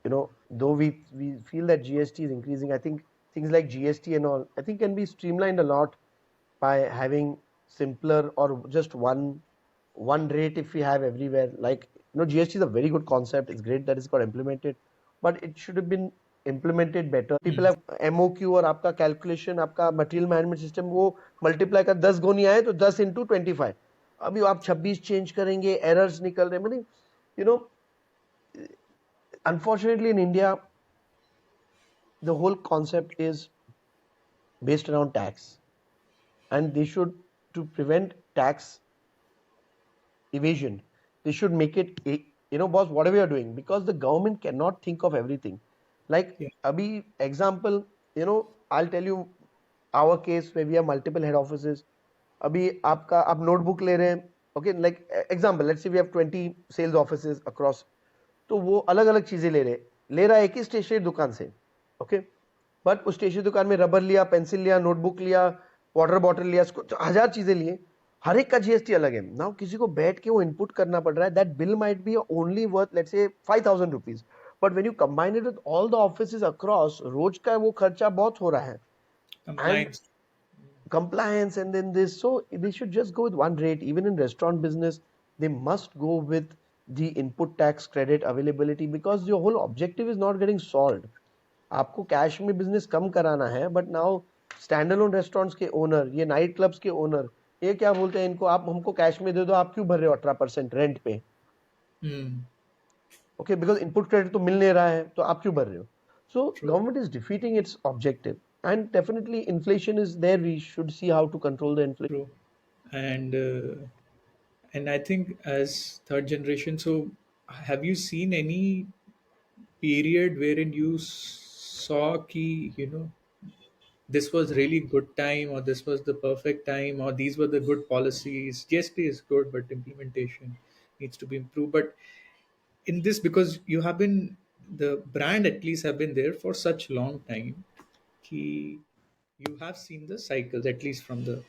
Speaker 2: Though we feel that GST is increasing, I think things like GST and all, I think can be streamlined a lot by having simpler or just one rate if we have everywhere. Like, GST is a very good concept. It's great that it's got implemented, but it should have been implemented better. People
Speaker 1: Hmm.
Speaker 2: have MOQ और आपका calculation, आपका material management system, वो multiply का 10 गुनी आए तो 10 into 25. अभी आप 26 चेंज करेंगे, एरर्स निकल रहे, मतलब you know unfortunately in India the whole concept is based around tax, and they should, to prevent tax evasion, they should make it boss, whatever you're doing, because the government cannot think of everything. Like
Speaker 1: Yeah.
Speaker 2: abhi example, I'll tell you our case where we have multiple head offices. अभी आपका आप notebook ले रहे हैं, okay, like example, let's say we have 20 sales offices across. तो वो अलग अलग चीजें ले रहा है एक ही स्टेशनरी दुकान से, ओके. बट उस स्टेशनरी दुकान में रबर लिया, पेंसिल लिया, नोटबुक लिया, वाटर बॉटल लिया, 1000 चीजें लिए, हर एक का जीएसटी अलग है. नाउ किसी को बैठ के वो इनपुट करना पड़ रहा है. That bill might be only worth let's say 5,000 rupees, but when you combine it with all the offices across, रोज का वो खर्चा बहुत हो रहा है. And
Speaker 1: Compliance.
Speaker 2: compliance and then this, so they should just go with one rate. Even in restaurant business, they must go with the input tax credit availability, because your whole objective is not getting solved. आपको cash में business कम कराना है, but now stand alone restaurants के owner, ये night clubs के owner, ये क्या बोलते हैं इनको, आप हमको कैश में दे दो, आप क्यों भर रहे हो 18% रेंट पे.
Speaker 1: Hmm.
Speaker 2: Okay, because input credit तो मिल नहीं रहा है, तो आप क्यों भर रहे हो? So
Speaker 1: True.
Speaker 2: government is defeating its objective, and definitely inflation is there. We should see how to control the inflation.
Speaker 1: True. And I think as third generation, so have you seen any period wherein you saw key, this was really good time, or this was the perfect time, or these were the good policies? GST is good, but implementation needs to be improved. But in this, because you have been, the brand at least have been there for such long time, key, you have seen the cycles at least from the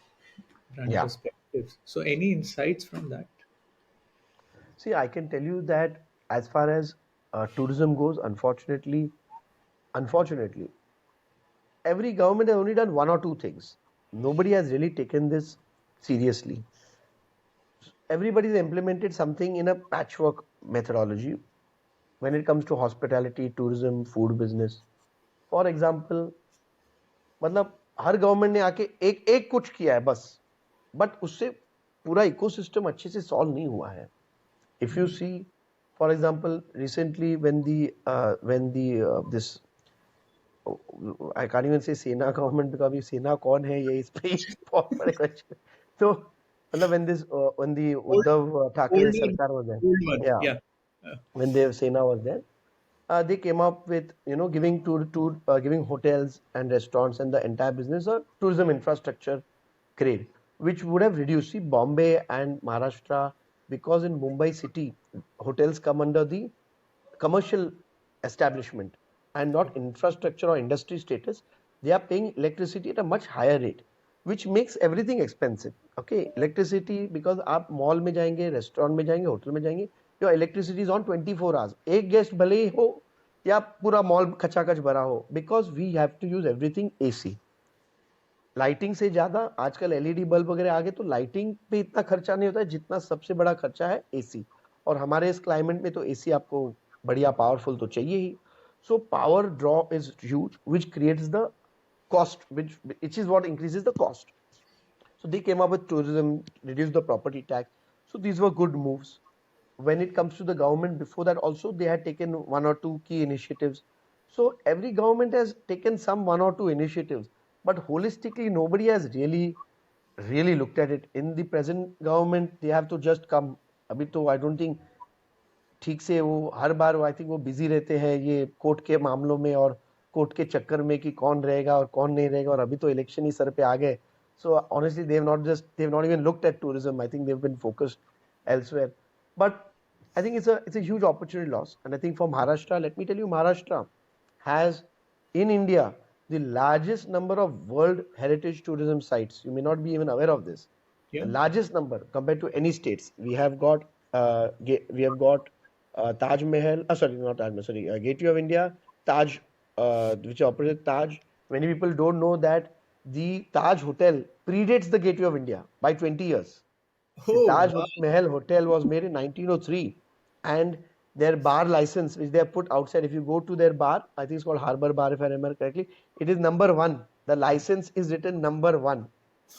Speaker 1: brand
Speaker 2: Yeah.
Speaker 1: perspective. So any insights from that?
Speaker 2: See, I can tell you that as far as tourism goes, unfortunately, every government has only done one or two things. Nobody has really taken this seriously. Everybody's implemented something in a patchwork methodology when it comes to hospitality, tourism, food business. For example, मतलब हर government ने आके एक एक कुछ किया है बस, but उससे पूरा इकोसिस्टम अच्छे से सॉल्व नहीं हुआ है. If you see, for example, recently when the this I can't even say सेना गवर्नमेंट, because अभी सेना कौन है ये इस पे ही बहुत बड़े क्वेश्चन. तो मतलब when the
Speaker 1: Old,
Speaker 2: Uddhav Thackeray
Speaker 1: older,
Speaker 2: सरकार was there,
Speaker 1: old one.
Speaker 2: yeah,
Speaker 1: Yeah. Uh,
Speaker 2: when the Sena was there, they came up with giving hotels and restaurants and the entire business a tourism infrastructure grade, which would have reduced. See, Bombay and Maharashtra, because in Mumbai city, hotels come under the commercial establishment and not infrastructure or industry status. They are paying electricity at a much higher rate, which makes everything expensive. Okay, electricity, because आप mall में जाएंगे, restaurant में जाएंगे, hotel में जाएंगे, your electricity is on 24 hours. एक guest भले ही हो या पूरा मॉल खचाखच भरा हो, because we have to use everything AC. Lighting से ज्यादा आजकल एलईडी बल्ब वगैरह आ गए, तो लाइटिंग पे इतना खर्चा नहीं होता है जितना सबसे बड़ा खर्चा है एसी. और हमारे इस क्लाइमेट में तो एसी आपको बढ़िया पावरफुल तो चाहिए ही. So power draw is huge, which creates the cost, which is what increases the cost. So they came up with tourism, reduced the property tax. So these were good moves. When it comes to the government, before that also they had taken one or two key initiatives. So every government has taken some one or two initiatives, but holistically nobody has really looked at it. In the present government, they have to just come. Abhi to I don't think ठीक से वो हर बार I think वो busy रहते हैं ये court के मामलों में और कोर्ट के चक्कर में कि कौन रहेगा और कौन नहीं रहेगा, और अभी तो इलेक्शन ही सर पे आ गए. So honestly they have not even looked at tourism. I think they've been focused elsewhere. But I think it's a huge opportunity loss. And I think for Maharashtra, let me tell you, Maharashtra has in India the largest number of World Heritage Tourism sites. You may not be even aware of this. The
Speaker 1: yeah.
Speaker 2: largest number compared to any states. We have got Taj Mahal. Sorry, not Taj Mahal. Sorry, Gateway of India, Taj, which operates Taj. Many people don't know that the Taj Hotel predates the Gateway of India by 20 years. The
Speaker 1: Oh,
Speaker 2: Taj
Speaker 1: wow.
Speaker 2: Mahal Hotel was made in 1903, and their bar license, which they have put outside, if you go to their bar, I think it's called Harbour Bar, if I remember correctly, it is number one. The license is written number one.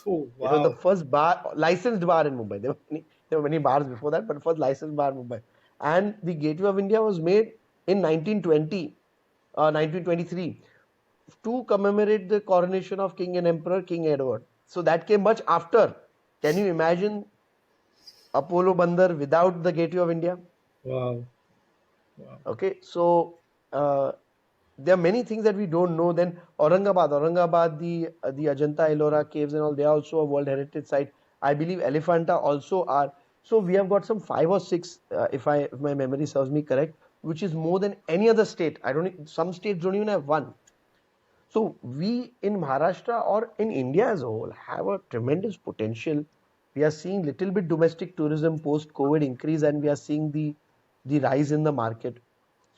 Speaker 1: Oh,
Speaker 2: It was the
Speaker 1: wow.
Speaker 2: first licensed bar in Mumbai. There were many bars before that, but first licensed bar in Mumbai. And the Gateway of India was made in 1920, 1923, to commemorate the coronation of King and Emperor King Edward. So that came much after. Can you imagine Apollo Bandar without the Gateway of India?
Speaker 1: Wow. Wow.
Speaker 2: Okay, so there are many things that we don't know. Then Aurangabad, the Ajanta Ellora caves and all, they are also a World Heritage Site. I believe Elephanta also are. So we have got some 5 or 6, if my memory serves me correct, which is more than any other state. Some states don't even have one. So we in Maharashtra or in India as a whole have a tremendous potential. We are seeing little bit domestic tourism post COVID increase, and we are seeing the rise in the market.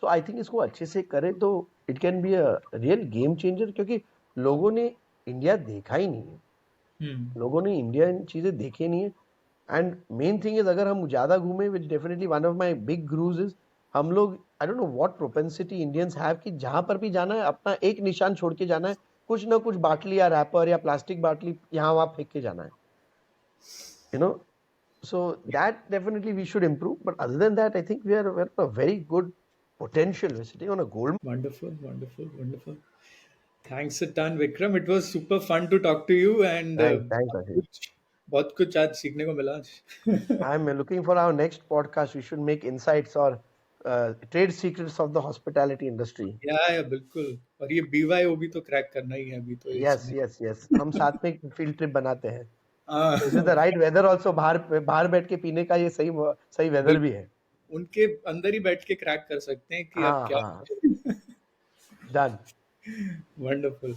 Speaker 2: So I think इसको अच्छे से करें तो it can be a real game changer, क्योंकि लोगों ने India देखा ही नहीं है.
Speaker 1: Hmm.
Speaker 2: लोगों ने इंडिया इन चीजें देखे नहीं है. एंड मेन थिंग इज, अगर हम ज्यादा घूमे, which definitely one of my big grouse is, हम लोग I don't know what propensity Indians have कि जहां पर भी जाना है अपना एक निशान छोड़ के जाना है, कुछ ना कुछ बाटली या रैपर या प्लास्टिक बाटली यहाँ वहां फेंक के जाना है, you know. So that definitely we should improve. But other than that, I think we're a very good potential. We're sitting on a gold.
Speaker 1: Wonderful, wonderful, wonderful. Thanks a ton, Vikram. It was super fun to talk to you, and
Speaker 2: Thanks, Ashish.
Speaker 1: बहुत कुछ आज सीखने को मिला आज.
Speaker 2: I'm looking for our next podcast. We should make insights or trade secrets of the hospitality industry.
Speaker 1: या बिल्कुल. और ये BYO भी तो क्रैक करना ही है अभी तो एक
Speaker 2: Yes,
Speaker 1: समय.
Speaker 2: yes, yes. हम साथ में एक फील्ड ट्रिप बनाते हैं.
Speaker 1: हाँ.
Speaker 2: This is the right weather also. बाहर बाहर बैठ के पीने का ये सही सही वेदर भी
Speaker 1: बिल्कुल.
Speaker 2: है.
Speaker 1: उनके अंदर ही बैठ के क्रैक कर सकते हैं कि अब
Speaker 2: हाँ
Speaker 1: क्या.
Speaker 2: हाँ. Done.
Speaker 1: वंडरफुल.